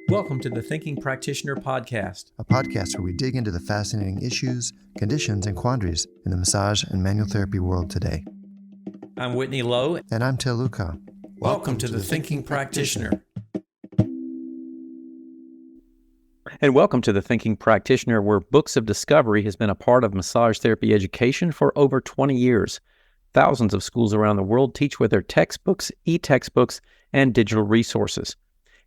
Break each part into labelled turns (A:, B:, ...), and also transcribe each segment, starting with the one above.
A: Welcome to the Thinking Practitioner Podcast,
B: a podcast where we dig into the fascinating issues, conditions, and quandaries in the massage and manual therapy world today.
A: I'm Whitney Lowe.
B: And I'm Til Luchau.
A: Welcome to the Thinking Practitioner.
C: And welcome to the Thinking Practitioner, where Books of Discovery has been a part of massage therapy education for over 20 years. Thousands of schools around the world teach with their textbooks, e-textbooks, and digital resources.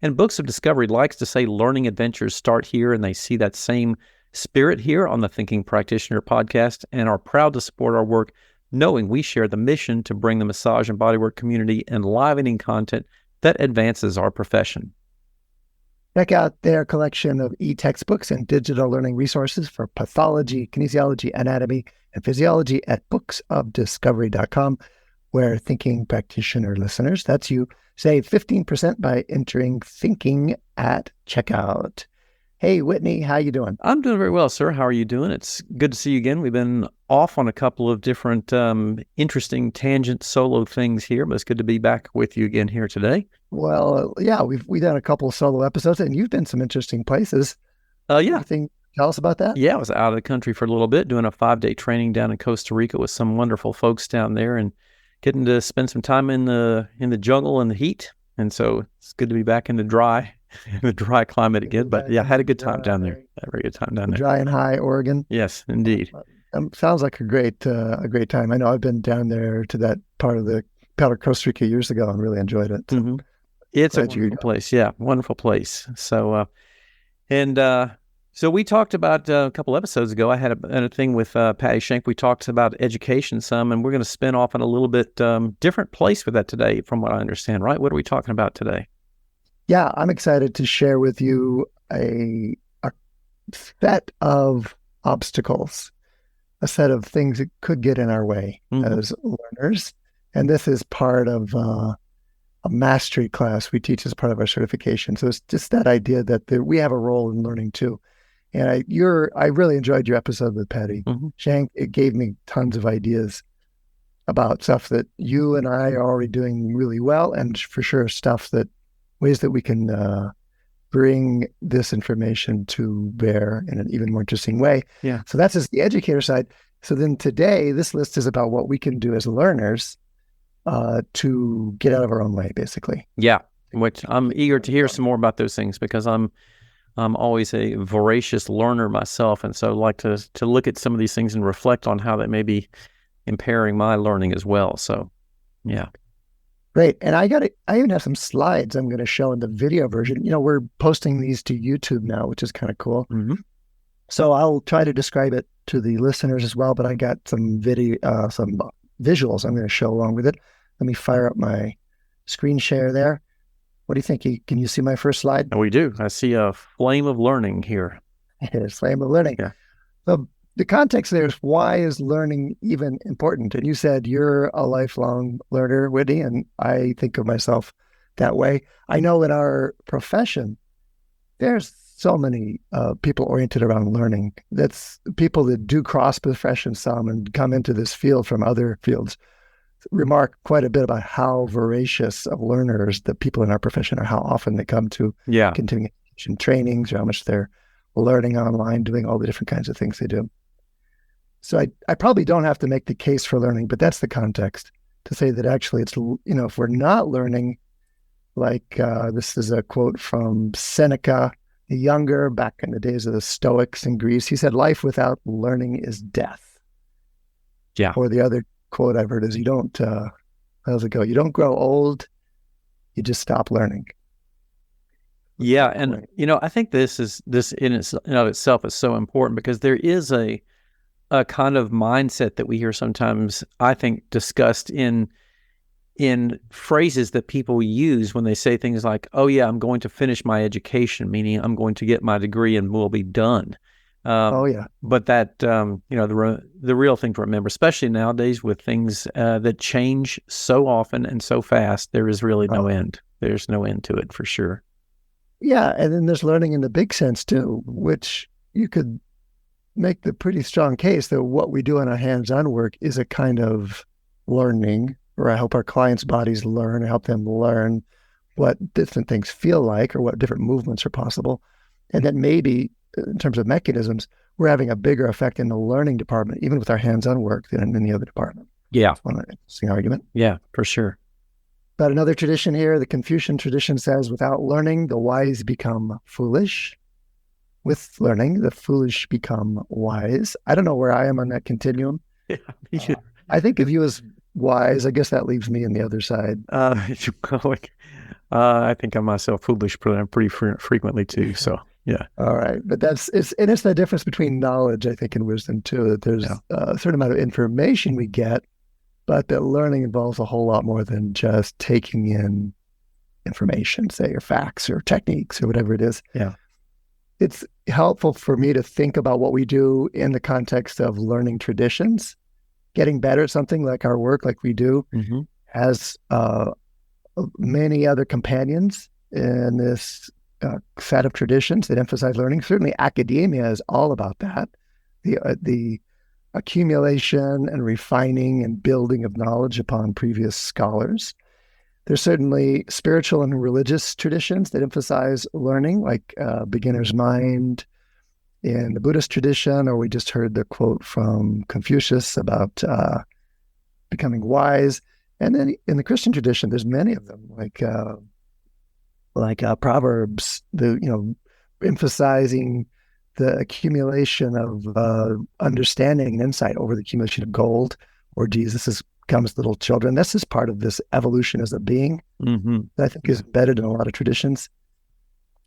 C: And Books of Discovery likes to say learning adventures start here, and they see that same spirit here on the Thinking Practitioner podcast and are proud to support our work, knowing we share the mission to bring the massage and bodywork community enlivening content that advances our profession.
D: Check out their collection of e-textbooks and digital learning resources for pathology, kinesiology, anatomy, and physiology at booksofdiscovery.com, where Thinking Practitioner listeners, that's you, save 15% by entering Thinking at checkout. Hey, Whitney, how you doing?
C: I'm doing very well, sir. How are you doing? It's good to see you again. We've been off on a couple of different interesting tangent solo things here, but it's good to be back with you again here today.
D: Well, yeah, we've done a couple of solo episodes, and you've been some interesting places.
C: Yeah.
D: Anything, tell us about that?
C: Yeah, I was out of the country for a little bit, doing a 5-day training down in Costa Rica with some wonderful folks down there, and getting to spend some time in the jungle and the heat. And so it's good to be back in the dry climate again. But yeah, I had a good time down there. Had a very good time down there.
D: Dry and high Oregon.
C: Yes, indeed.
D: Sounds like a great time. I know I've been down there to that part of Costa Rica years ago and really enjoyed it.
C: Mm-hmm. It's a wonderful place. Yeah, wonderful place. So, So we talked about a couple episodes ago, I had a thing with Patty Schenk. We talked about education some, and we're going to spin off in a little bit different place with that today, from what I understand, right? What are we talking about today?
D: Yeah, I'm excited to share with you a set of obstacles, a set of things that could get in our way as learners. And this is part of a mastery class we teach as part of our certification. So it's just that idea that we have a role in learning too. And I really enjoyed your episode with Patty Schenk. It gave me tons of ideas about stuff that you and I are already doing really well, and for sure ways that we can bring this information to bear in an even more interesting way.
C: Yeah.
D: So that's just the educator side. So then today, this list is about what we can do as learners to get out of our own way, basically.
C: Yeah, which I'm eager to hear some more about those things, because I'm always a voracious learner myself, and so I like to look at some of these things and reflect on how they may be impairing my learning as well. So, yeah.
D: Great. And I even have some slides I'm going to show in the video version. You know, we're posting these to YouTube now, which is kind of cool.
C: Mm-hmm.
D: So I'll try to describe it to the listeners as well, but I got some some visuals I'm going to show along with it. Let me fire up my screen share there. What do you think? Can you see my first slide?
C: We do. I see a flame of learning here.
D: It's flame of learning.
C: Yeah.
D: So the context there is, why is learning even important? And you said you're a lifelong learner, Whitney, and I think of myself that way. I know in our profession, there's so many people oriented around learning. That's people that do cross profession some and come into this field from other fields. Remark quite a bit about how voracious of learners the people in our profession are, how often they come to continuing education trainings, or how much they're learning online, doing all the different kinds of things they do. So I probably don't have to make the case for learning, but that's the context to say that actually it's, if we're not learning, like this is a quote from Seneca the Younger, back in the days of the Stoics in Greece. He said, "Life without learning is death."
C: Yeah.
D: Or the other quote I've heard is, you don't, how's it go? You don't grow old, you just stop learning.
C: Yeah. And, I think this in of itself is so important, because there is a kind of mindset that we hear sometimes, I think, discussed in phrases that people use when they say things like, "Oh yeah, I'm going to finish my education," meaning I'm going to get my degree and we'll be done. But that, the real thing to remember, especially nowadays with things that change so often and so fast, there is really no end. There's no end to it, for sure.
D: Yeah. And then there's learning in the big sense too, which you could make the pretty strong case that what we do in our hands-on work is a kind of learning, or I help our clients' bodies learn, help them learn what different things feel like or what different movements are possible. And then maybe in terms of mechanisms, we're having a bigger effect in the learning department, even with our hands-on work, than in any other department.
C: Yeah.
D: That's one interesting argument.
C: Yeah, for sure.
D: But another tradition here, the Confucian tradition says, without learning, the wise become foolish. With learning, the foolish become wise. I don't know where I am on that continuum.
C: Yeah.
D: I think of you as wise. I guess that leaves me on the other side.
C: I think of myself foolish pretty frequently too. So yeah.
D: All right, but it's the difference between knowledge, I think, and wisdom too. That there's a certain amount of information we get, but that learning involves a whole lot more than just taking in information, say, or facts or techniques or whatever it is.
C: Yeah.
D: It's helpful for me to think about what we do in the context of learning traditions. Getting better at something like our work, like we do, has many other companions in this set of traditions that emphasize learning. Certainly academia is all about that. The accumulation and refining and building of knowledge upon previous scholars. There's certainly spiritual and religious traditions that emphasize learning, like beginner's mind in the Buddhist tradition, or we just heard the quote from Confucius about becoming wise. And then in the Christian tradition, there's many of them, like Proverbs, emphasizing the accumulation of understanding and insight over the accumulation of gold, or Jesus comes little children. This is part of this evolution as a being that I think is embedded in a lot of traditions,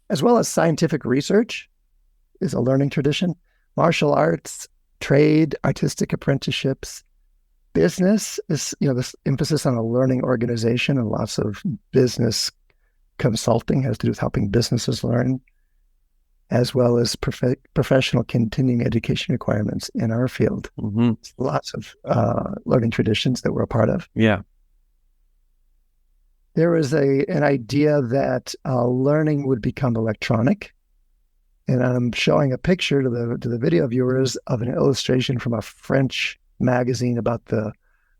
D: as well as scientific research is a learning tradition, martial arts, trade, artistic apprenticeships. Business is, this emphasis on a learning organization, and lots of business consulting has to do with helping businesses learn, as well as professional continuing education requirements in our field. Lots of learning traditions that we're a part of.
C: Yeah.
D: There was an idea that learning would become electronic. And I'm showing a picture to the video viewers of an illustration from a French magazine about the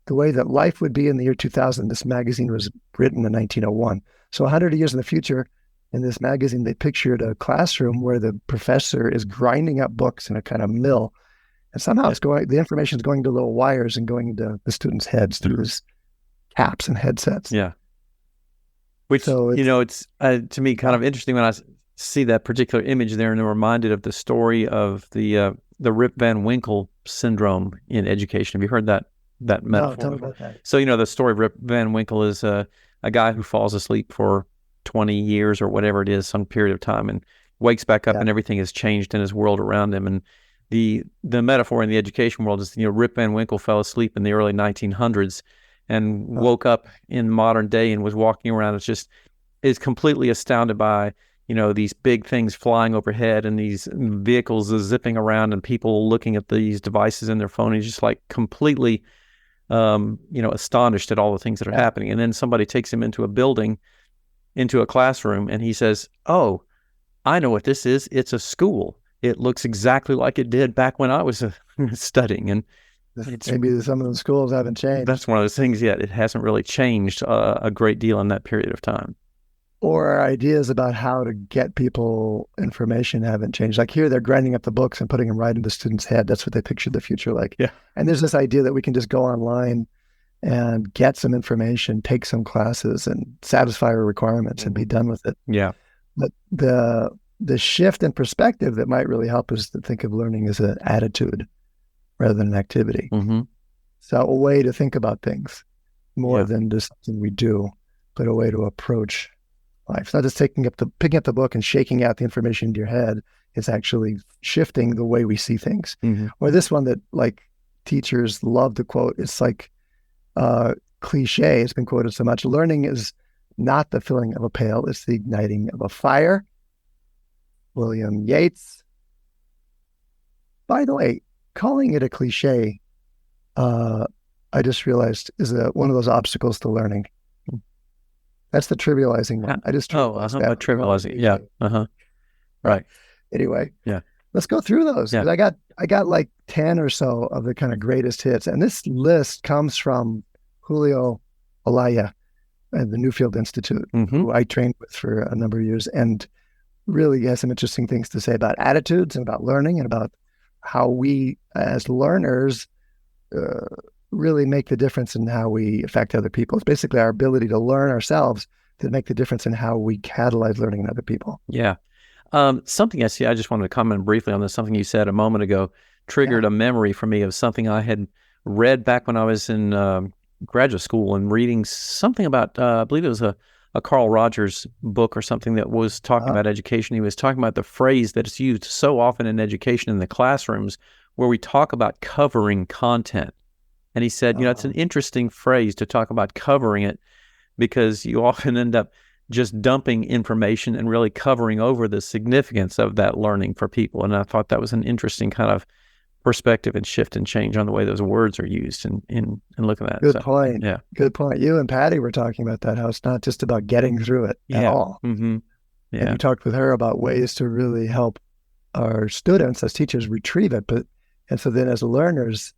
D: way that life would be in the year 2000. This magazine was written in 1901. So 100 years in the future, in this magazine, they pictured a classroom where the professor is grinding up books in a kind of mill. And somehow the information is going to little wires and going into the students' heads through his caps and headsets.
C: Yeah. Which, it's to me kind of interesting when I see that particular image there, and I'm reminded of the story of the Rip Van Winkle syndrome in education. Have you heard that metaphor?
D: No, tell me about that.
C: So, the story of Rip Van Winkle is a guy who falls asleep for 20 years or whatever it is, some period of time, and wakes back up and everything has changed in his world around him. And the metaphor in the education world is, Rip Van Winkle fell asleep in the early 1900s and woke up in modern day and was walking around. Is completely astounded by, these big things flying overhead and these vehicles zipping around and people looking at these devices in their phone. He's just like completely, astonished at all the things that are happening. And then somebody takes him into a building, into a classroom, and he says, "Oh, I know what this is. It's a school. It looks exactly like it did back when I was studying." And
D: maybe some of the schools haven't changed.
C: That's one of those things yet. It hasn't really changed a great deal in that period of time.
D: Or our ideas about how to get people information haven't changed. Like here, they're grinding up the books and putting them right into the student's head. That's what they pictured the future like.
C: Yeah. And
D: there's this idea that we can just go online and get some information, take some classes, and satisfy our requirements and be done with it.
C: Yeah.
D: But the shift in perspective that might really help us to think of learning as an attitude rather than an activity. So a way to think about things more than just something we do, but a way to approach life. It's not just picking up the book and shaking out the information into your head. It's actually shifting the way we see things. Or this one that like teachers love to quote, it's like cliche, it's been quoted so much. Learning is not the filling of a pail, it's the igniting of a fire. William Yeats. By the way, calling it a cliche, I just realized is one of those obstacles to learning. That's the trivializing one. I just
C: trivializing. Yeah. Right.
D: Anyway.
C: Yeah.
D: Let's go through those.
C: Yeah.
D: I got like 10 or so of the kind of greatest hits. And this list comes from Julio Olaya. at the Newfield Institute,
C: Mm-hmm.
D: who I trained with for a number of years, and really has some interesting things to say about attitudes and about learning and about how we as learners really make the difference in how we affect other people. It's basically our ability to learn ourselves to make the difference in how we catalyze learning in other people.
C: Yeah. Something I just wanted to comment briefly on this. Something you said a moment ago triggered a memory for me of something I had read back when I was in graduate school and reading something about, I believe it was a Carl Rogers book or something that was talking about education. He was talking about the phrase that is used so often in education in the classrooms where we talk about covering content. And he said, it's an interesting phrase to talk about covering it because you often end up just dumping information and really covering over the significance of that learning for people. And I thought that was an interesting kind of perspective and shift and change on the way those words are used in looking at it.
D: Good point.
C: Yeah.
D: Good point. You and Patty were talking about that, how it's not just about getting through it at all.
C: Mm-hmm. Yeah.
D: And you talked with her about ways to really help our students as teachers retrieve it. And so then as learners,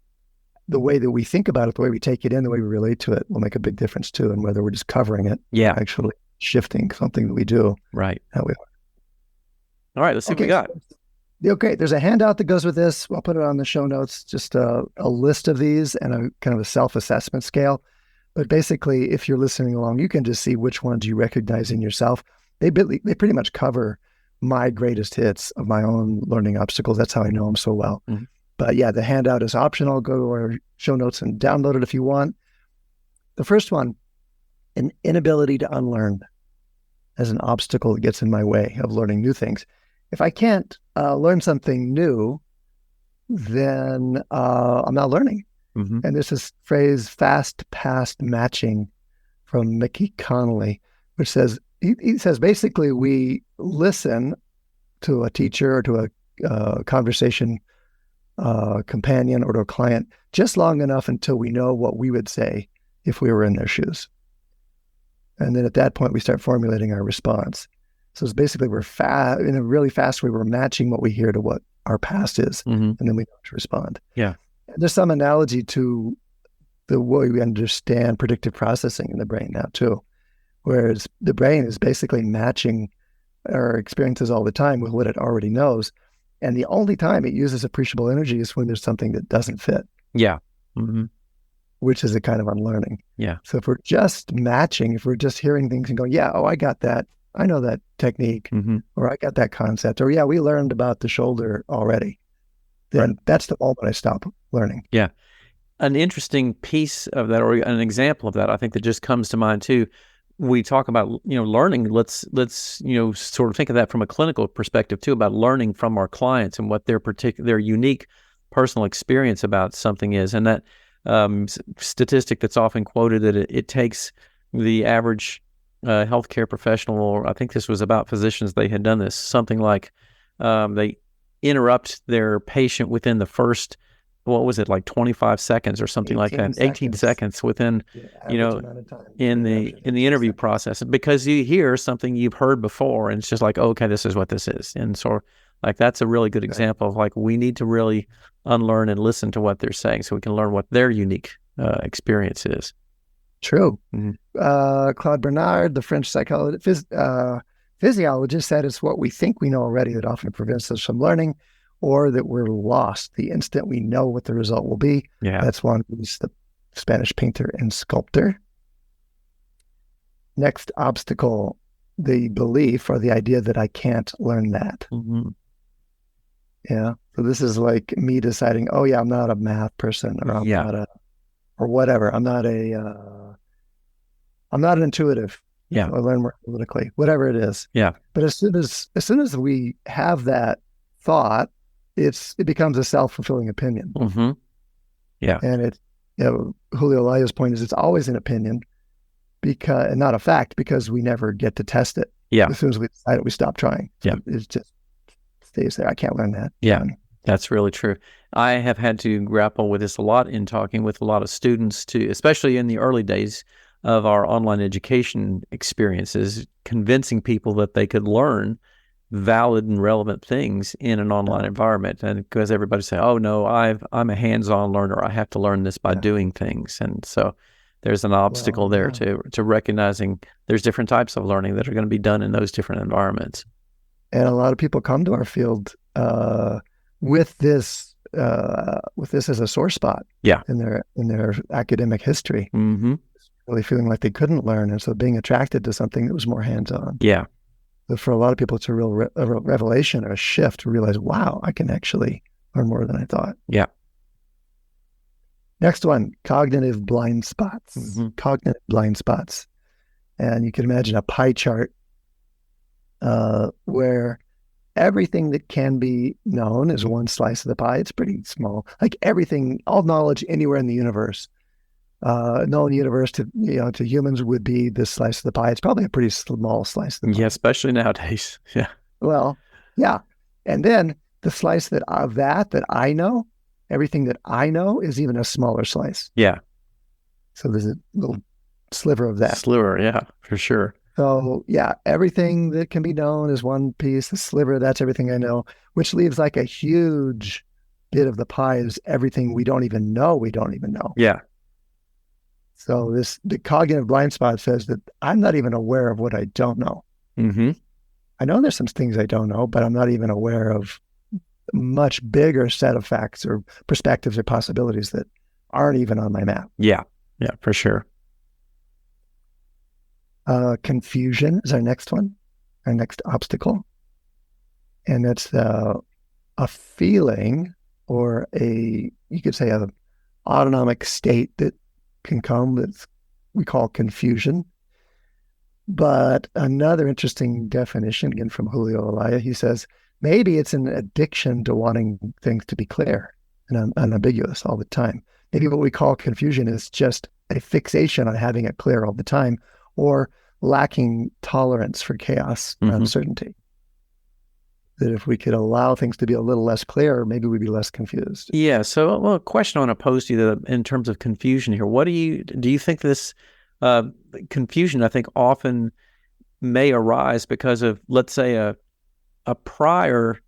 D: the way that we think about it, the way we take it in, the way we relate to it will make a big difference too. And whether we're just covering it, actually shifting something that we do.
C: Right.
D: How we
C: All right, let's see what we got.
D: Okay, there's a handout that goes with this. I'll put it on the show notes, just a list of these and a kind of a self-assessment scale. But basically, if you're listening along, you can just see which ones you recognize in yourself. They pretty much cover my greatest hits of my own learning obstacles. That's how I know them so well. Mm-hmm. But yeah, the handout is optional. Go to our show notes and download it if you want. The first one, an inability to unlearn as an obstacle that gets in my way of learning new things. If I can't learn something new, then I'm not learning. Mm-hmm. And there's this phrase, fast past matching from Mickey Connolly, which says, he says basically we listen to a teacher or to a conversation companion or to a client just long enough until we know what we would say if we were in their shoes. And then at that point, we start formulating our response. So it's basically we're in a really fast way, we're matching what we hear to what our past is, and then we know to respond.
C: Yeah.
D: And there's some analogy to the way we understand predictive processing in the brain now too, whereas the brain is basically matching our experiences all the time with what it already knows. And the only time it uses appreciable energy is when there's something that doesn't fit.
C: Yeah. Mm-hmm.
D: Which is a kind of unlearning.
C: Yeah.
D: So if we're just matching, if we're just hearing things and going, I got that. I know that technique, or I got that concept, or we learned about the shoulder already. Then that's the moment I stop learning. Yeah.
C: An interesting piece of that, or an example of that, I think that just comes to mind too. We talk about, learning. Let's sort of think of that from a clinical perspective too, about learning from our clients and what their unique personal experience about something is. And that statistic that's often quoted that it takes the average healthcare professional, or I think this was about physicians, they had done this, something like they interrupt their patient within the first, what was it, like 25 seconds or something like that, 18 seconds within, in the interview process, because you hear something you've heard before and it's just like, okay, this is what this is. And so like, that's a really good example of like, we need to really unlearn and listen to what they're saying so we can learn what their unique experience is.
D: True. Claude Bernard, the French physiologist, said it's what we think we know already that often prevents us from learning, or that we're lost the instant we know what the result will be.
C: Yeah.
D: That's one who's the Spanish painter and sculptor. Next obstacle, the belief or the idea that I can't learn that.
C: Mm-hmm.
D: Yeah. So this is like me deciding, I'm not a math person, or I'm not or whatever. I'm not an intuitive.
C: Yeah.
D: I learn more analytically, whatever it is.
C: Yeah.
D: But as soon as we have that thought, it becomes a self-fulfilling opinion.
C: Mm-hmm. Yeah.
D: And Julio Layo's point is it's always an opinion and not a fact, because we never get to test it.
C: Yeah.
D: As soon as we decide it, we stop trying. So
C: yeah.
D: It just stays there. I can't learn that.
C: Yeah. That's really true. I have had to grapple with this a lot in talking with a lot of students too, especially in the early days of our online education experiences, convincing people that they could learn valid and relevant things in an online environment. And because everybody say, oh no, I'm a hands-on learner. I have to learn this by doing things. And so there's an obstacle there
D: yeah.
C: to recognizing there's different types of learning that are going to be done in those different environments.
D: And a lot of people come to our field with this as a sore spot in their academic history, really feeling like they couldn't learn, and so being attracted to something that was more hands-on.
C: Yeah.
D: But for a lot of people, it's a real revelation or a shift to realize, wow, I can actually learn more than I thought.
C: Yeah.
D: Next one, cognitive blind spots. Cognitive blind spots. And you can imagine a pie chart where everything that can be known is one slice of the pie. It's pretty small. Like everything, all knowledge anywhere in the universe, known universe to humans would be this slice of the pie. It's probably a pretty small slice of the pie.
C: Yeah, especially nowadays. Yeah.
D: Well, yeah. And then the slice that I know, everything that I know is even a smaller slice.
C: Yeah.
D: So there's a little sliver of that.
C: Sliver, yeah, for sure.
D: So yeah, everything that can be known is one piece. The sliver, that's everything I know, which leaves like a huge bit of the pie is everything we don't even know.
C: Yeah.
D: So the cognitive blind spot says that I'm not even aware of what I don't know. I know there's some things I don't know, but I'm not even aware of a much bigger set of facts or perspectives or possibilities that aren't even on my map.
C: Yeah. Yeah, for sure.
D: Confusion is our next one, our next obstacle. And that's a feeling or you could say a autonomic state that can come that we call confusion. But another interesting definition, again from Julio Olaya, he says, maybe it's an addiction to wanting things to be clear and unambiguous all the time. Maybe what we call confusion is just a fixation on having it clear all the time, or lacking tolerance for chaos and uncertainty. That if we could allow things to be a little less clear, maybe we'd be less confused.
C: Yeah. So, well, a question I want to pose to you in terms of confusion here. What do you think this confusion, I think, often may arise because of, let's say, a prior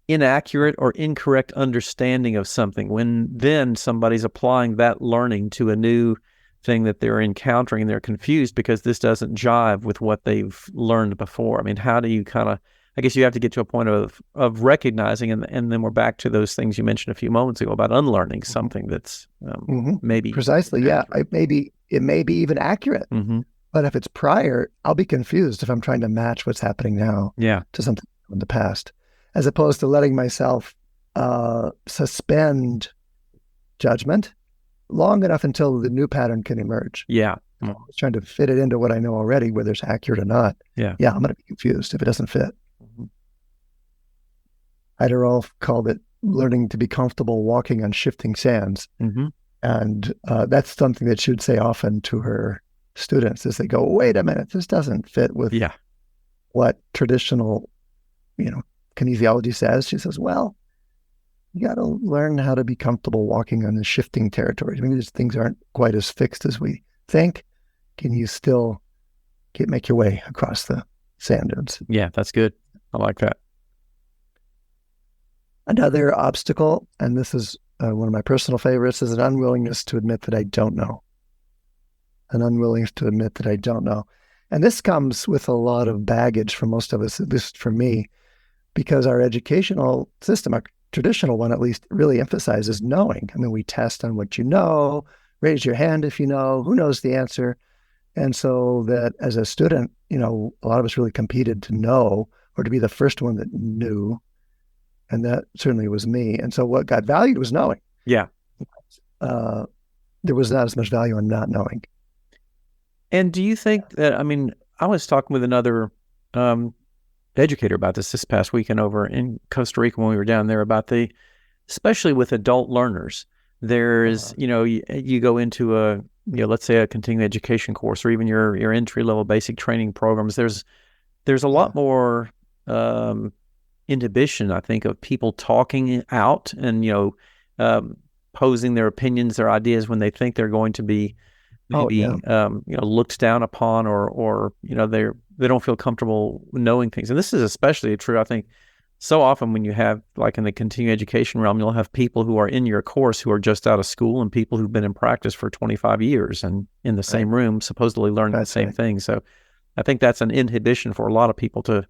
C: inaccurate or incorrect understanding of something, when then somebody's applying that learning to a new thing that they're encountering and they're confused because this doesn't jive with what they've learned before. I mean, how do you I guess you have to get to a point of recognizing, and then we're back to those things you mentioned a few moments ago about unlearning something that's maybe
D: precisely inaccurate. It may be even accurate, but if it's prior, I'll be confused if I'm trying to match what's happening now to something in the past, as opposed to letting myself suspend judgment long enough until the new pattern can emerge.
C: Yeah.
D: I was trying to fit it into what I know already, whether it's accurate or not.
C: Yeah.
D: Yeah, I'm going to be confused if it doesn't fit. Ida Rolf called it learning to be comfortable walking on shifting sands. And that's something that she would say often to her students as they go, wait a minute, this doesn't fit with what traditional, kinesiology says. She says, well, you got to learn how to be comfortable walking on the shifting territories. Maybe these things aren't quite as fixed as we think. Can you still make your way across the sand dunes?
C: Yeah, that's good. I like that.
D: Another obstacle, and this is one of my personal favorites, is an unwillingness to admit that I don't know. An unwillingness to admit that I don't know. And this comes with a lot of baggage for most of us, at least for me, because our educational system, our traditional one at least, really emphasizes knowing. I mean, we test on what you know, raise your hand if you know, who knows the answer. And so that as a student, a lot of us really competed to know or to be the first one that knew. And that certainly was me. And so what got valued was knowing.
C: Yeah.
D: There was not as much value in not knowing.
C: And do you think that, I was talking with another educator about this past weekend over in Costa Rica when we were down there about especially with adult learners, there's, you go into let's say a continuing education course or even your entry-level basic training programs, there's a lot more inhibition, I think, of people talking out and, posing their opinions, their ideas when they think they're going to be maybe, looked down upon or they don't feel comfortable knowing things. And this is especially true, I think, so often when you have, like in the continuing education realm, you'll have people who are in your course who are just out of school and people who've been in practice for 25 years and in the same room, supposedly learning the same thing. So I think that's an inhibition for a lot of people to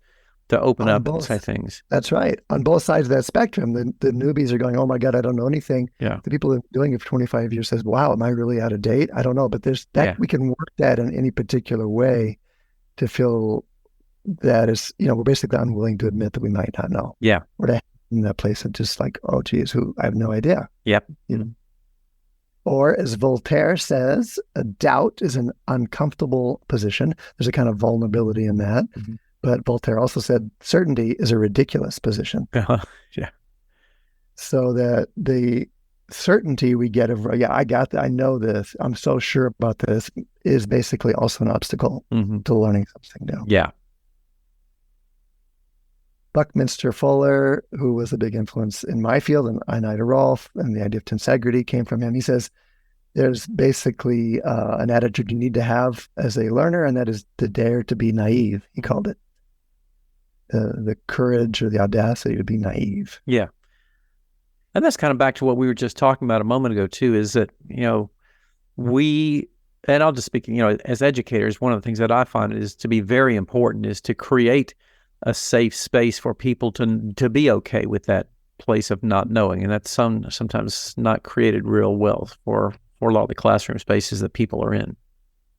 C: open up and say things.
D: That's right. On both sides of that spectrum, the newbies are going, oh my God, I don't know anything.
C: Yeah.
D: The people who are doing it for 25 years says, wow, am I really out of date? I don't know. But there's that we can work that in any particular way to feel that is, we're basically unwilling to admit that we might not know.
C: Yeah.
D: Or to in that place of just like, oh geez, I have no idea.
C: Yep.
D: Or as Voltaire says, a doubt is an uncomfortable position. There's a kind of vulnerability in that. Mm-hmm. But Voltaire also said certainty is a ridiculous position.
C: Yeah.
D: So that the certainty we get of, I got that, I know this, I'm so sure about this, is basically also an obstacle to learning something new.
C: Yeah.
D: Buckminster Fuller, who was a big influence in my field, and Ida Rolf, and the idea of tensegrity came from him. He says, there's basically an attitude you need to have as a learner, and that is to dare to be naive, he called it. The courage or the audacity to be naive.
C: Yeah. And that's kind of back to what we were just talking about a moment ago too, is that, and I'll just speak, as educators, one of the things that I find is to be very important is to create a safe space for people to be okay with that place of not knowing. And that's sometimes not created real well for a lot of the classroom spaces that people are in.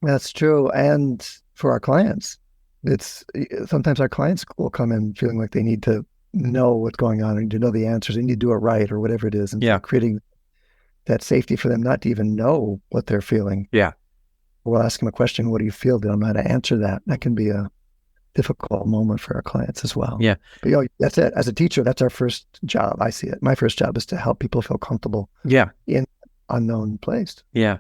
D: That's true. And for our clients. It's sometimes our clients will come in feeling like they need to know what's going on, and to know the answers, they need to do it right or whatever it is. And creating that safety for them not to even know what they're feeling.
C: Yeah.
D: We'll ask them a question, what do you feel? They don't know how to answer that. That can be a difficult moment for our clients as well.
C: Yeah.
D: But that's it. As a teacher, that's our first job. I see it. My first job is to help people feel comfortable in an unknown place.
C: Yeah.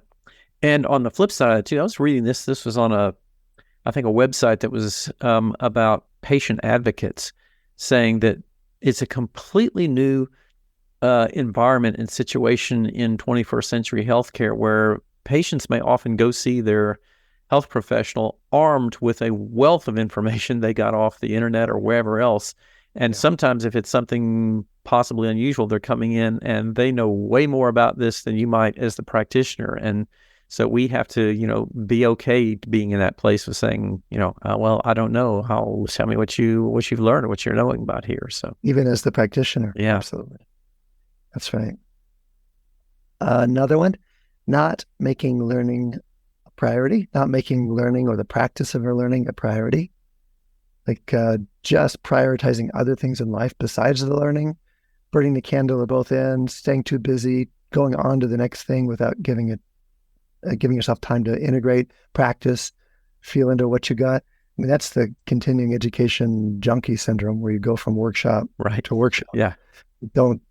C: And on the flip side of it too, I was reading this was on a website that was about patient advocates, saying that it's a completely new environment and situation in 21st century healthcare where patients may often go see their health professional armed with a wealth of information they got off the internet or wherever else. And sometimes if it's something possibly unusual, they're coming in and they know way more about this than you might as the practitioner. And so we have to, be okay being in that place of saying, well, I don't know. Tell me what you've learned or what you're knowing about here. So
D: even as the practitioner.
C: Yeah.
D: Absolutely. That's right. Another one, not making learning a priority, not making learning or the practice of learning a priority. Like just prioritizing other things in life besides the learning, burning the candle at both ends, staying too busy, going on to the next thing without giving yourself time to integrate, practice, feel into what you got. I mean, that's the continuing education junkie syndrome, where you go from workshop to workshop.
C: Yeah.
D: You don't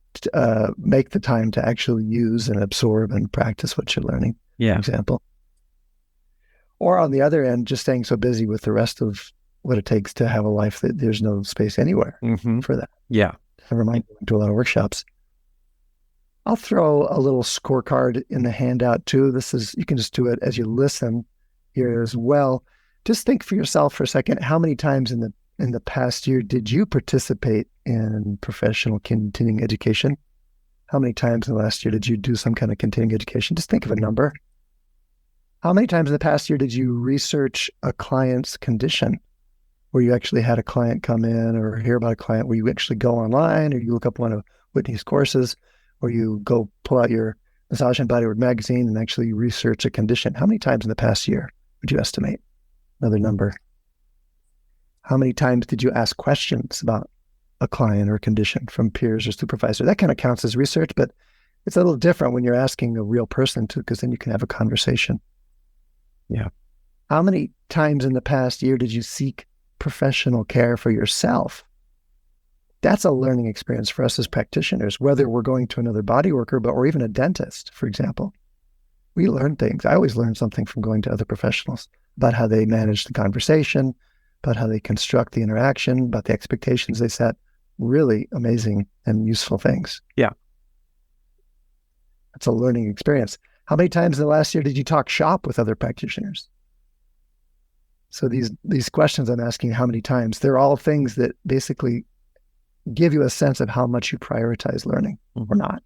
D: make the time to actually use and absorb and practice what you're learning, for example. Or on the other end, just staying so busy with the rest of what it takes to have a life that there's no space anywhere for that.
C: Yeah.
D: Never mind going to a lot of workshops. I'll throw a little scorecard in the handout too. You can just do it as you listen here as well. Just think for yourself for a second, how many times in the past year did you participate in professional continuing education? How many times in the last year did you do some kind of continuing education? Just think of a number. How many times in the past year did you research a client's condition, where you actually had a client come in, or hear about a client where you actually go online, or you look up one of Whitney's courses, or you go pull out your Massage and Bodywork magazine and actually research a condition? How many times in the past year would you estimate? Another number. How many times did you ask questions about a client or a condition from peers or supervisor? That kind of counts as research, but it's a little different when you're asking a real person too, because then you can have a conversation.
C: Yeah.
D: How many times in the past year did you seek professional care for yourself? That's a learning experience for us as practitioners, whether we're going to another body worker, or even a dentist, for example. We learn things. I always learn something from going to other professionals about how they manage the conversation, about how they construct the interaction, about the expectations they set. Really amazing and useful things.
C: Yeah.
D: It's a learning experience. How many times in the last year did you talk shop with other practitioners? So these questions I'm asking, how many times, they're all things that basically give you a sense of how much you prioritize learning or not.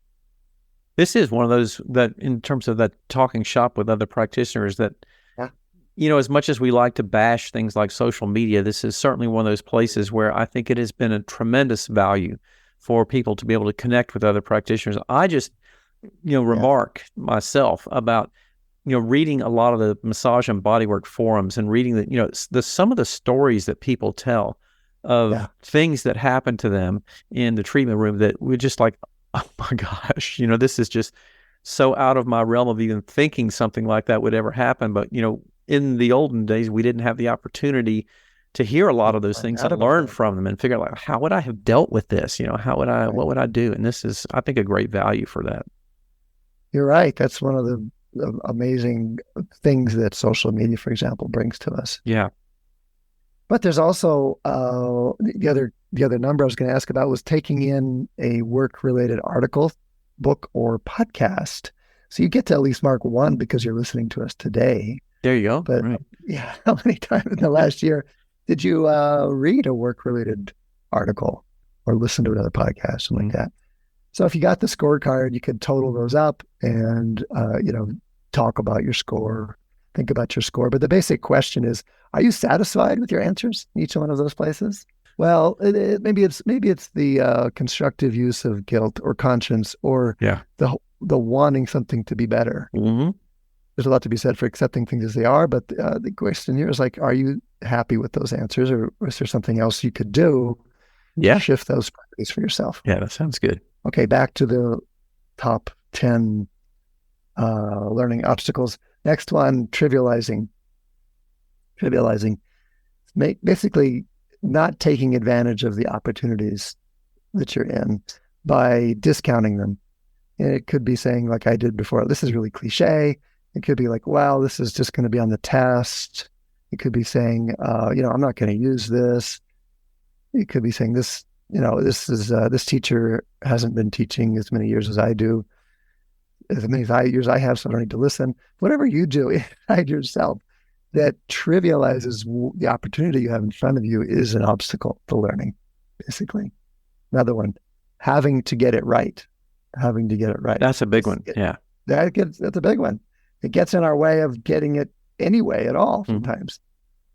C: This is one of those that, in terms of that talking shop with other practitioners, that, as much as we like to bash things like social media, this is certainly one of those places where I think it has been a tremendous value for people to be able to connect with other practitioners. I just, remark myself about, reading a lot of the massage and bodywork forums and reading some of the stories that people tell of things that happened to them in the treatment room that we're just like, oh my gosh, this is just so out of my realm of even thinking something like that would ever happen. But, in the olden days, we didn't have the opportunity to hear a lot of those things and learn from them and figure out, like, how would I have dealt with this? What would I do? And this is, I think, a great value for that.
D: You're right. That's one of the amazing things that social media, for example, brings to us.
C: Yeah.
D: But there's also the other number I was going to ask about was taking in a work-related article, book, or podcast. So you get to at least mark one because you're listening to us today.
C: There you go.
D: But how many times in the last year did you read a work-related article or listen to another podcast, something like that? So if you got the scorecard, you could total those up and, talk about your score, think about your score. But the basic question is, are you satisfied with your answers in each one of those places? Well, maybe it's the constructive use of guilt or conscience or the wanting something to be better. Mm-hmm. There's a lot to be said for accepting things as they are, but the question here is like, are you happy with those answers, or is there something else you could do to shift those priorities for yourself? Yeah,
C: that sounds good.
D: Okay, back to the top 10 learning obstacles. Next one, trivializing. Basically not taking advantage of the opportunities that you're in by discounting them. And it could be saying, like I did before, this is really cliche. It could be like, wow, this is just going to be on the test. It could be saying, I'm not going to use this. It could be saying this teacher hasn't been teaching as many years as I do, as many years I have, so I don't need to listen. Whatever you do inside yourself that trivializes the opportunity you have in front of you is an obstacle to learning, basically. Another one, having to get it right.
C: That's a big one. Yeah.
D: That's a big one. It gets in our way of getting it anyway at all sometimes,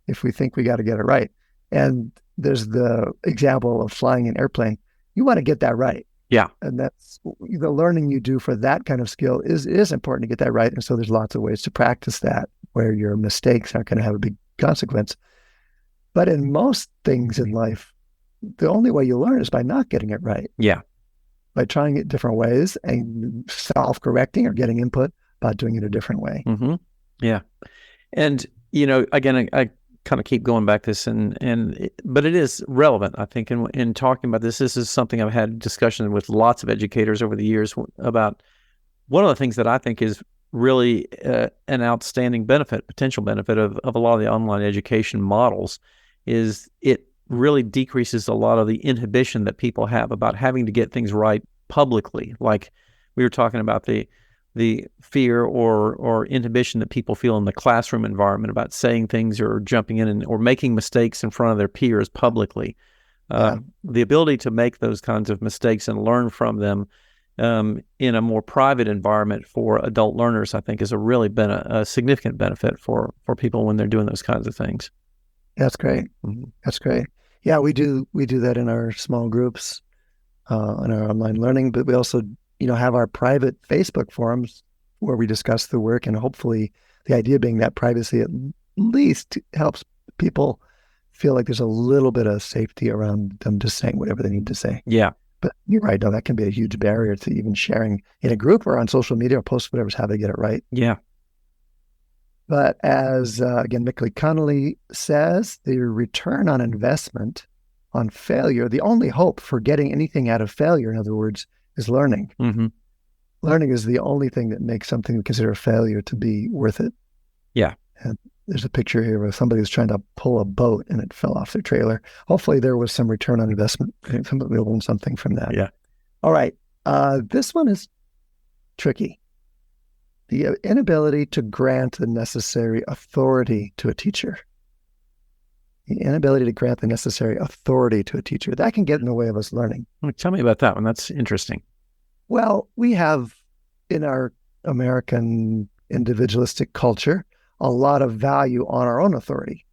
D: if we think we got to get it right. And there's the example of flying an airplane. You want to get that right.
C: Yeah.
D: And that's the learning you do for that kind of skill is important to get that right. And so there's lots of ways to practice that where your mistakes aren't going to have a big consequence. But in most things in life, the only way you learn is by not getting it right.
C: Yeah.
D: By trying it different ways and self-correcting or getting input about doing it a different way.
C: Mm-hmm. Yeah. And, again, I kind of keep going back to this but it is relevant, I think, in talking about this. This is something I've had discussion with lots of educators over the years about. One of the things that I think is really an outstanding potential benefit of a lot of the online education models is it really decreases a lot of the inhibition that people have about having to get things right publicly. Like we were talking about the fear or inhibition that people feel in the classroom environment about saying things or jumping in or making mistakes in front of their peers publicly. The ability to make those kinds of mistakes and learn from them in a more private environment for adult learners, I think, has really been a significant benefit for people when they're doing those kinds of things.
D: That's great. Mm-hmm. That's great. Yeah, we do that in our small groups, in our online learning, but we also have our private Facebook forums where we discuss the work, and hopefully the idea being that privacy at least helps people feel like there's a little bit of safety around them just saying whatever they need to say.
C: Yeah.
D: But you're right, that can be a huge barrier to even sharing in a group or on social media or post whatever's how they get it right.
C: Yeah.
D: But as, again, Mickley Connolly says, the return on investment on failure, the only hope for getting anything out of failure, in other words, is learning.
C: Mm-hmm.
D: Learning is the only thing that makes something we consider a failure to be worth it.
C: Yeah.
D: And there's a picture here where somebody was trying to pull a boat and it fell off their trailer. Hopefully there was some return on investment. Somebody learned something from that.
C: Yeah.
D: All right. This one is tricky. The inability to grant the necessary authority to a teacher. The inability to grant the necessary authority to a teacher. That can get in the way of us learning.
C: Tell me about that one. That's interesting.
D: Well, we have in our American individualistic culture a lot of value on our own authority.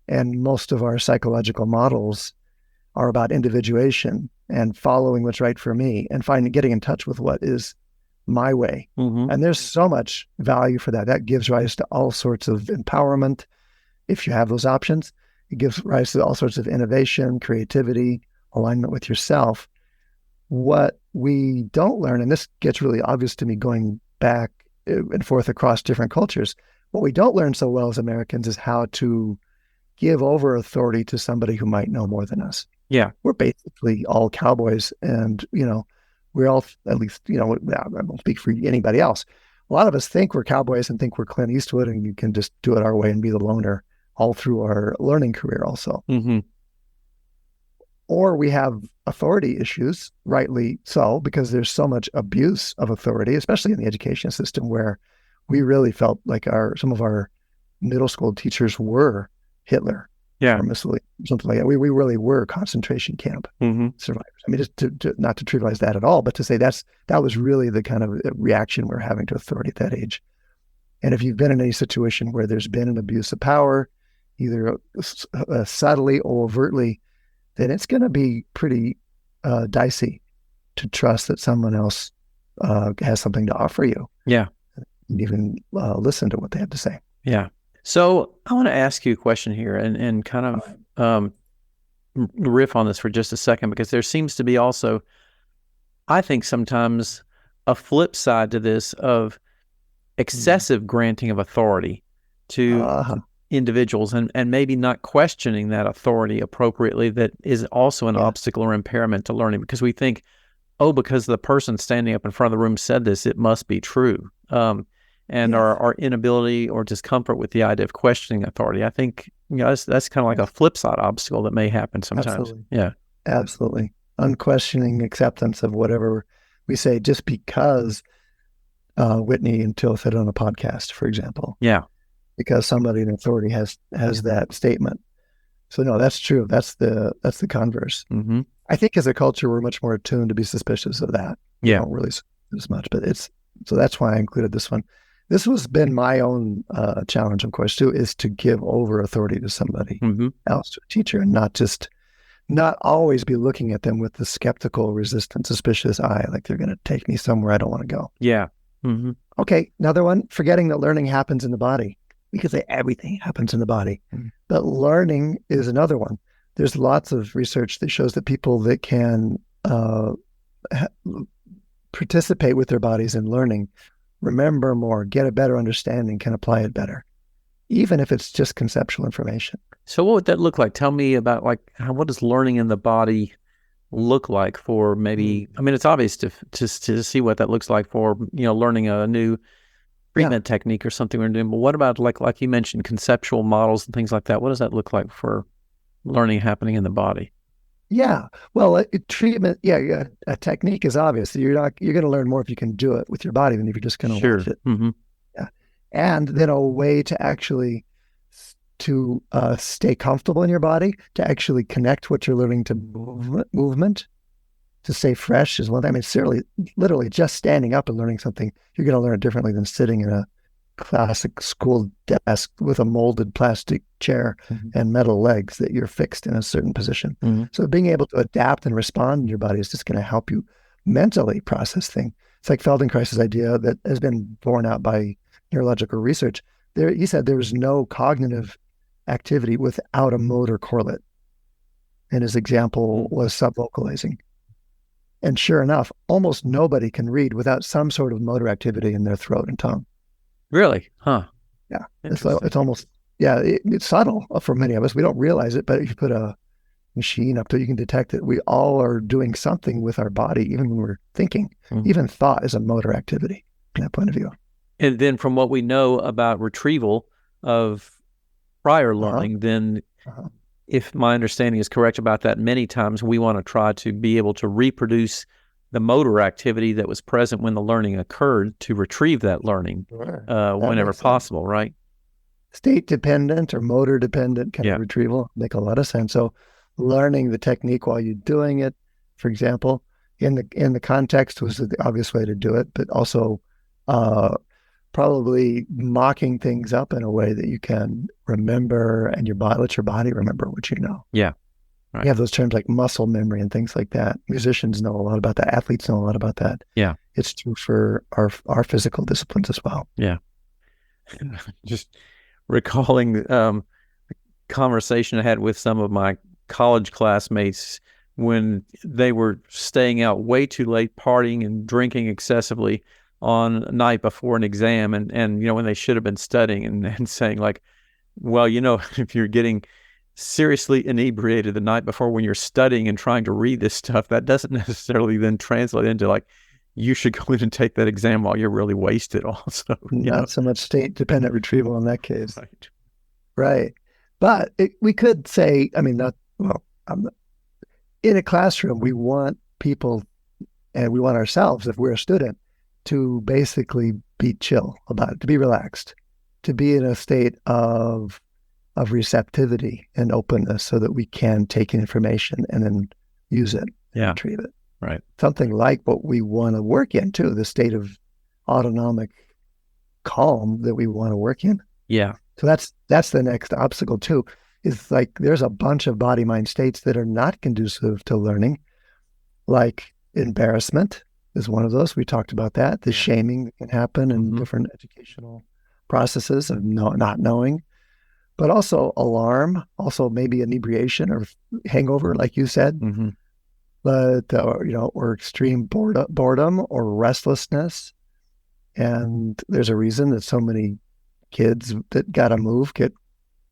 D: And most of our psychological models are about individuation and following what's right for me and getting in touch with what is my way.
C: Mm-hmm.
D: And there's so much value for that. That gives rise to all sorts of empowerment. If you have those options, it gives rise to all sorts of innovation, creativity, alignment with yourself. What we don't learn, and this gets really obvious to me going back and forth across different cultures, what we don't learn so well as Americans is how to give over authority to somebody who might know more than us.
C: Yeah.
D: We're basically all cowboys, and, we're all, at least, I won't speak for anybody else. A lot of us think we're cowboys and think we're Clint Eastwood and you can just do it our way and be the loner all through our learning career also.
C: Mm-hmm.
D: Or we have authority issues, rightly so, because there's so much abuse of authority, especially in the education system, where we really felt like some of our middle school teachers were Hitler or Mussolini, something like that. We really were concentration camp survivors. I mean, just to not to trivialize that at all, but to say that was really the kind of reaction we're having to authority at that age. And if you've been in any situation where there's been an abuse of power, either subtly or overtly, then it's going to be pretty dicey to trust that someone else has something to offer you.
C: Yeah.
D: And even listen to what they have to say.
C: Yeah. So I want to ask you a question here and kind of riff on this for just a second, because there seems to be also, I think sometimes, a flip side to this of excessive granting of authority to individuals and maybe not questioning that authority appropriately. That is also an obstacle or impairment to learning, because we think, because the person standing up in front of the room said this, it must be true. And our inability or discomfort with the idea of questioning authority, I think, that's kind of like a flip side obstacle that may happen sometimes.
D: Absolutely.
C: Yeah. Absolutely.
D: Unquestioning acceptance of whatever we say, just because Whitney and Til said it on a podcast, for example.
C: Yeah.
D: Because somebody in authority has that statement. So no, that's true. That's the converse.
C: Mm-hmm.
D: I think as a culture, we're much more attuned to be suspicious of that.
C: Yeah.
D: We don't really as much, but so that's why I included this one. This has been my own challenge, of course, too, is to give over authority to somebody else, to a teacher, and not always be looking at them with the skeptical, resistant, suspicious eye, like they're going to take me somewhere I don't want to go.
C: Yeah. Mm-hmm.
D: Okay, another one, forgetting that learning happens in the body. We could say everything happens in the body, but learning is another one. There's lots of research that shows that people that can participate with their bodies in learning, remember more, get a better understanding, can apply it better, even if it's just conceptual information.
C: So what would that look like? Tell me about, what does learning in the body look like for maybe, I mean, it's obvious to see what that looks like for, learning a new treatment technique or something we're doing, but what about like you mentioned, conceptual models and things like that? What does that look like for learning happening in the body?
D: Yeah. Well, treatment, a technique is obvious. You're going to learn more if you can do it with your body than if you're just going to watch it.
C: Mm-hmm.
D: Yeah. And then a way to actually stay comfortable in your body, to actually connect what you're learning to movement, to stay fresh is one thing. I mean, literally just standing up and learning something, you're going to learn it differently than sitting in a classic school desk with a molded plastic chair and metal legs that you're fixed in a certain position. So being able to adapt and respond in your body is just going to help you mentally process things. It's like Feldenkrais's idea that has been borne out by neurological research. He said there was no cognitive activity without a motor correlate. And his example was subvocalizing. And sure enough, almost nobody can read without some sort of motor activity in their throat and tongue.
C: Really? Huh.
D: Yeah. It's almost, it's subtle for many of us. We don't realize it, but if you put a machine up to it, you can detect it. We all are doing something with our body, even when we're thinking. Even thought is a motor activity from that point of view.
C: And then from what we know about retrieval of prior learning, then if my understanding is correct about that, many times we want to try to be able to reproduce the motor activity that was present when the learning occurred to retrieve that learning whenever possible, right?
D: state dependent or motor dependent kind of retrieval. Make a lot of sense. So learning the technique while you're doing it, for example, in the context was the obvious way to do it, but also probably mocking things up in a way that you can remember, and let your body remember what you know.
C: Yeah. Right.
D: You have those terms like muscle memory and things like that. Musicians know a lot about that. Athletes know a lot about that.
C: Yeah.
D: It's true for our physical disciplines as well.
C: Yeah. Just recalling a conversation I had with some of my college classmates when they were staying out way too late, partying and drinking excessively on a night before an exam, and when they should have been studying, and saying like, well, if you're getting seriously inebriated the night before when you're studying and trying to read this stuff, that doesn't necessarily then translate into like, you should go in and take that exam while you're really wasted also.
D: Not so much state-dependent retrieval in that case.
C: Right.
D: But we could say, in a classroom, we want people, and we want ourselves, if we're a student, to basically be chill about it, to be relaxed, to be in a state of receptivity and openness so that we can take in information and then use it and retrieve it.
C: Right.
D: Something like what we want to work in too, the state of autonomic calm that we want to work in.
C: Yeah.
D: So that's the next obstacle too, is like there's a bunch of body-mind states that are not conducive to learning, like embarrassment is one of those. We talked about that. The shaming that can happen in different educational processes of not knowing. But also alarm, also maybe inebriation or hangover, like you said.
C: Mm-hmm.
D: But or extreme boredom or restlessness. And there's a reason that so many kids that gotta move get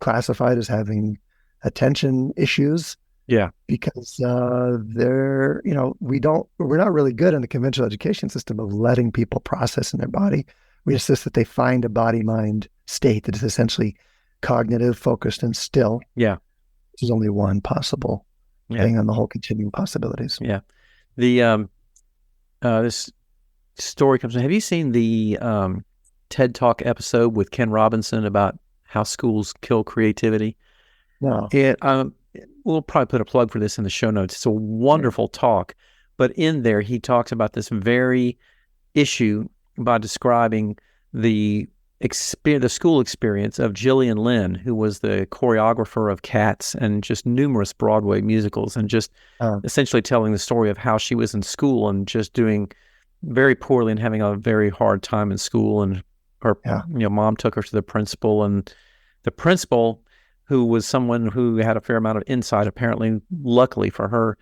D: classified as having attention issues.
C: Yeah,
D: because we're not really good in the conventional education system of letting people process in their body. We insist that they find a body-mind state that is essentially cognitive, focused, and still.
C: Yeah.
D: Which is only one possible thing on the whole continuum possibilities.
C: Yeah. The this story comes in. Have you seen the TED Talk episode with Ken Robinson about how schools kill creativity?
D: No.
C: We'll probably put a plug for this in the show notes. It's a wonderful talk, but in there he talks about this very issue by describing the school experience of Gillian Lynn, who was the choreographer of Cats and just numerous Broadway musicals, and just essentially telling the story of how she was in school and just doing very poorly and having a very hard time in school. And her mom took her to the principal, and the principal, who was someone who had a fair amount of insight, apparently, luckily for her,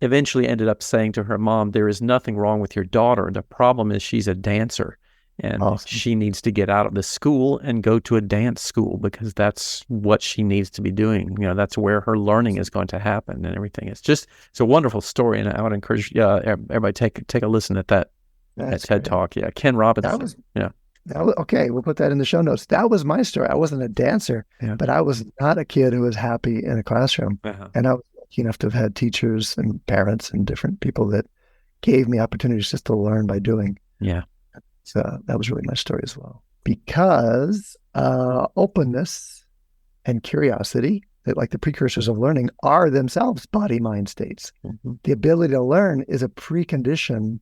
C: eventually ended up saying to her mom, "There is nothing wrong with your daughter. The problem is she's a dancer. And she needs to get out of the school and go to a dance school because that's what she needs to be doing. That's where her learning is going to happen and everything." It's a wonderful story, and I would encourage everybody take a listen at that TED Talk. Yeah, Ken Robinson.
D: Okay, we'll put that in the show notes. That was my story. I wasn't a dancer, but I was not a kid who was happy in a classroom, and I was lucky enough to have had teachers and parents and different people that gave me opportunities just to learn by doing.
C: Yeah.
D: So that was really my story as well. Because openness and curiosity, that like the precursors of learning, are themselves body-mind states. Mm-hmm. The ability to learn is preconditioned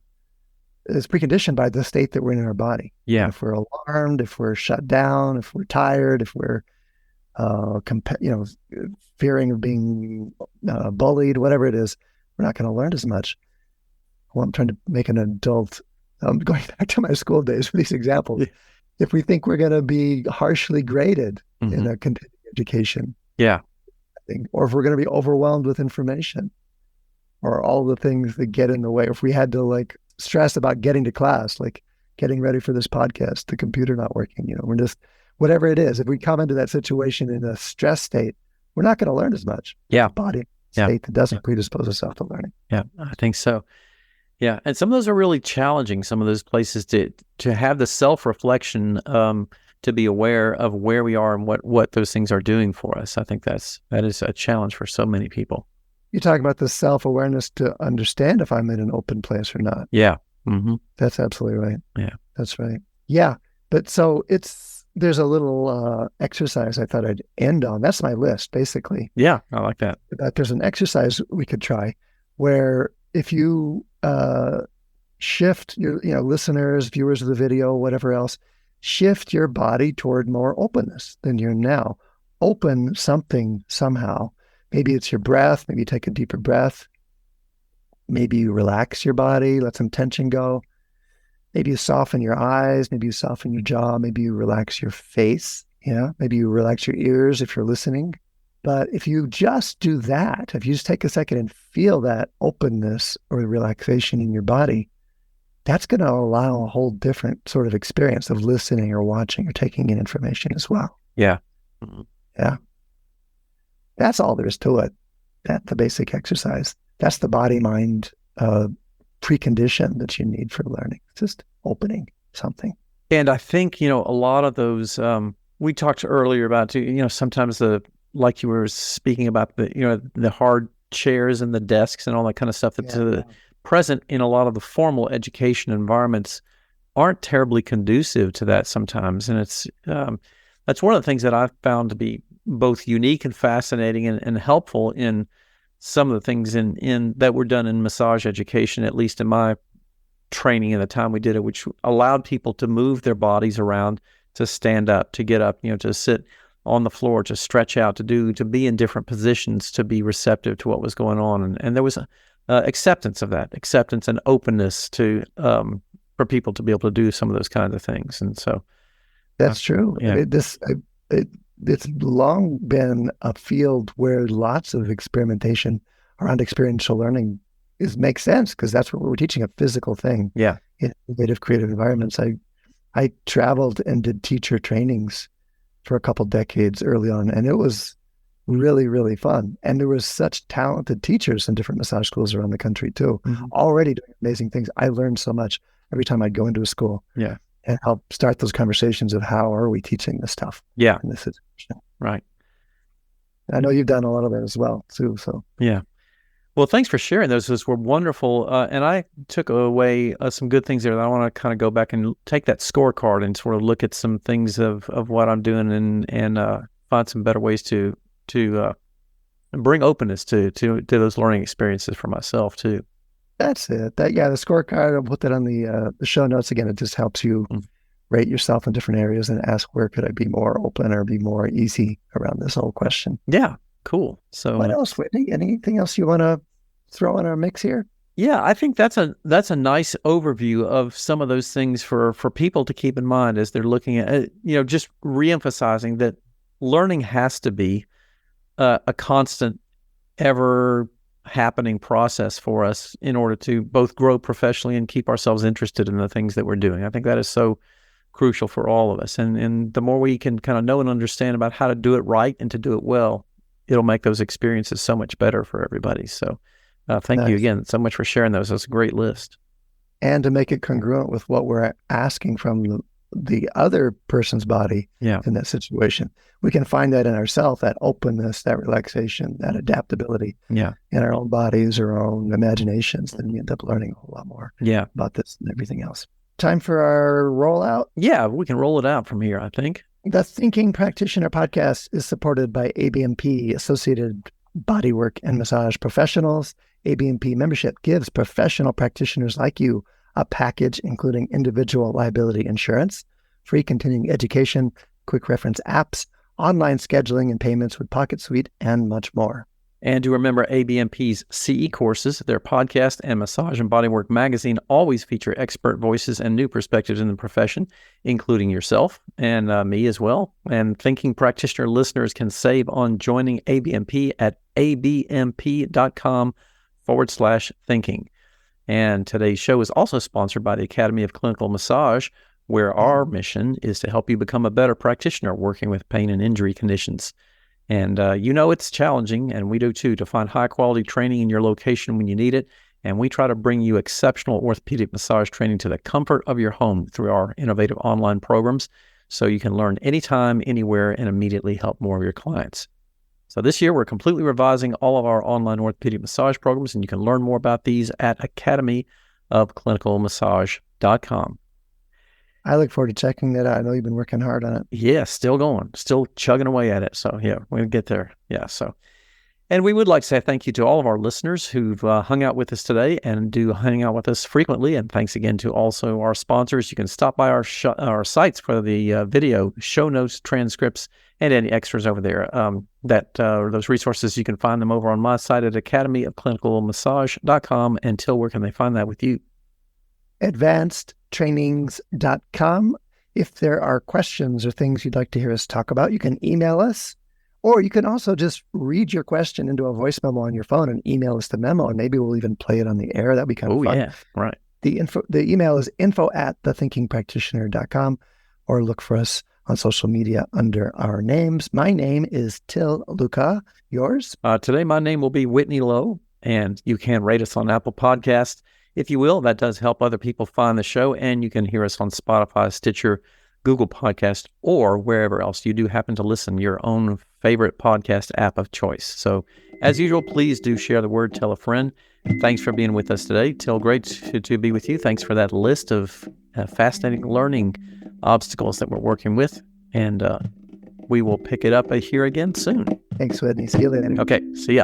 D: by the state that we're in our body.
C: Yeah.
D: If we're alarmed, if we're shut down, if we're tired, if we're fearing of being bullied, whatever it is, we're not going to learn as much. Well, I'm trying to make an adult. I'm going back to my school days for these examples. Yeah. If we think we're going to be harshly graded in a continuing education, or if we're going to be overwhelmed with information, or all the things that get in the way, if we had to stress about getting to class, like getting ready for this podcast, the computer not working, we're just, whatever it is, if we come into that situation in a stress state, we're not going to learn as much.
C: Yeah.
D: Body state that doesn't predispose us to learning.
C: Yeah, I think so. Yeah, and some of those are really challenging, some of those places to have the self-reflection, to be aware of where we are and what those things are doing for us. I think that is a challenge for so many people.
D: You talk about the self-awareness to understand if I'm in an open place or not.
C: Yeah. Mm-hmm.
D: That's absolutely right.
C: Yeah.
D: That's right. Yeah. But so it's there's a little exercise I thought I'd end on. That's my list, basically.
C: Yeah, I like that.
D: But there's an exercise we could try where if you shift your, listeners, viewers of the video, whatever else, shift your body toward more openness than you're now. Open something somehow. Maybe it's your breath. Maybe you take a deeper breath. Maybe you relax your body, let some tension go. Maybe you soften your eyes. Maybe you soften your jaw. Maybe you relax your face. Maybe you relax your ears if you're listening. But if you just do that, if you just take a second and feel that openness or relaxation in your body, that's going to allow a whole different sort of experience of listening or watching or taking in information as well.
C: Yeah.
D: Yeah. That's all there is to it. That's the basic exercise. That's the body-mind precondition that you need for learning. It's just opening something.
C: And I think, a lot of those, we talked earlier about, sometimes like you were speaking about the hard chairs and the desks and all that kind of stuff that's present in a lot of the formal education environments aren't terribly conducive to that sometimes. And it's, that's one of the things that I've found to be both unique and fascinating and helpful in some of the things in that were done in massage education, at least in my training and the time we did it, which allowed people to move their bodies around, to stand up, to get up, to sit on the floor, to stretch out, to be in different positions, to be receptive to what was going on. And there was acceptance of that, acceptance and openness to for people to be able to do some of those kinds of things. And so
D: that's true.
C: Yeah.
D: It's long been a field where lots of experimentation around experiential learning makes sense, because that's what we're teaching, a physical thing.
C: Yeah.
D: In innovative, creative environments. I traveled and did teacher trainings for a couple decades early on, and it was really, really fun. And there was such talented teachers in different massage schools around the country too, already doing amazing things. I learned so much every time I'd go into a school.
C: Yeah.
D: And help start those conversations of how are we teaching this stuff?
C: Yeah.
D: In this situation.
C: Right.
D: I know you've done a lot of that as well too. So
C: yeah. Well, thanks for sharing those. Those were wonderful. And I took away some good things there that I want to kind of go back and take that scorecard and sort of look at some things of what I'm doing and find some better ways to bring openness to those learning experiences for myself too.
D: That's it. The scorecard, I'll put that on the show notes again. It just helps you rate yourself in different areas and ask, where could I be more open or be more easy around this whole question?
C: Yeah, cool. So
D: what else, Whitney? Anything else you want to throw in our mix here?
C: Yeah, I think that's a nice overview of some of those things for people to keep in mind as they're looking at, just reemphasizing that learning has to be a constant, ever happening process for us in order to both grow professionally and keep ourselves interested in the things that we're doing. I think that is so crucial for all of us. And the more we can kind of know and understand about how to do it right and to do it well, it'll make those experiences so much better for everybody. So thank you again so much for sharing those. That's a great list.
D: And to make it congruent with what we're asking from the other person's body in that situation. We can find that in ourselves, that openness, that relaxation, that adaptability in our own bodies or our own imaginations. Then we end up learning a whole lot more about this and everything else. Time for our rollout?
C: Yeah, we can roll it out from here, I think.
D: The Thinking Practitioner Podcast is supported by ABMP, Associated Bodywork and Massage Professionals. ABMP membership gives professional practitioners like you a package including individual liability insurance, free continuing education, quick reference apps, online scheduling and payments with Pocket Suite, and much more.
C: And to remember, ABMP's CE courses, their podcast, and Massage and Bodywork magazine always feature expert voices and new perspectives in the profession, including yourself and me as well. And Thinking Practitioner listeners can save on joining ABMP at abmp.com/thinking. And today's show is also sponsored by the Academy of Clinical Massage, where our mission is to help you become a better practitioner working with pain and injury conditions. And it's challenging, and we do too, to find high-quality training in your location when you need it. And we try to bring you exceptional orthopedic massage training to the comfort of your home through our innovative online programs, so you can learn anytime, anywhere, and immediately help more of your clients. So this year, we're completely revising all of our online orthopedic massage programs, and you can learn more about these at academyofclinicalmassage.com.
D: I look forward to checking that out. I know you've been working hard on it.
C: Yeah, still going, still chugging away at it. So yeah, we'll get there. Yeah. So, and we would like to say thank you to all of our listeners who've hung out with us today and do hang out with us frequently. And thanks again to also our sponsors. You can stop by our sites for the video, show notes, transcripts, and any extras over there. Those resources, you can find them over on my site at academyofclinicalmassage.com. And Til, where can they find that with you?
D: advancedtrainings.com. If there are questions or things you'd like to hear us talk about, you can email us, or you can also just read your question into a voice memo on your phone and email us the memo, and maybe we'll even play it on the air. That'd be kind of fun.
C: Yeah, right.
D: The email is info@thethinkingpractitioner.com, or look for us on social media under our names. My name is Til Luchau. Yours?
C: Today, my name will be Whitney Lowe, and you can rate us on Apple Podcasts. If you will, that does help other people find the show, and you can hear us on Spotify, Stitcher, Google Podcast, or wherever else you do happen to listen, your own favorite podcast app of choice. So, as usual, please do share the word, tell a friend. Thanks for being with us today. Til, great to be with you. Thanks for that list of fascinating learning obstacles that we're working with, and we will pick it up here again soon.
D: Thanks, Whitney. See you later.
C: Okay, see ya.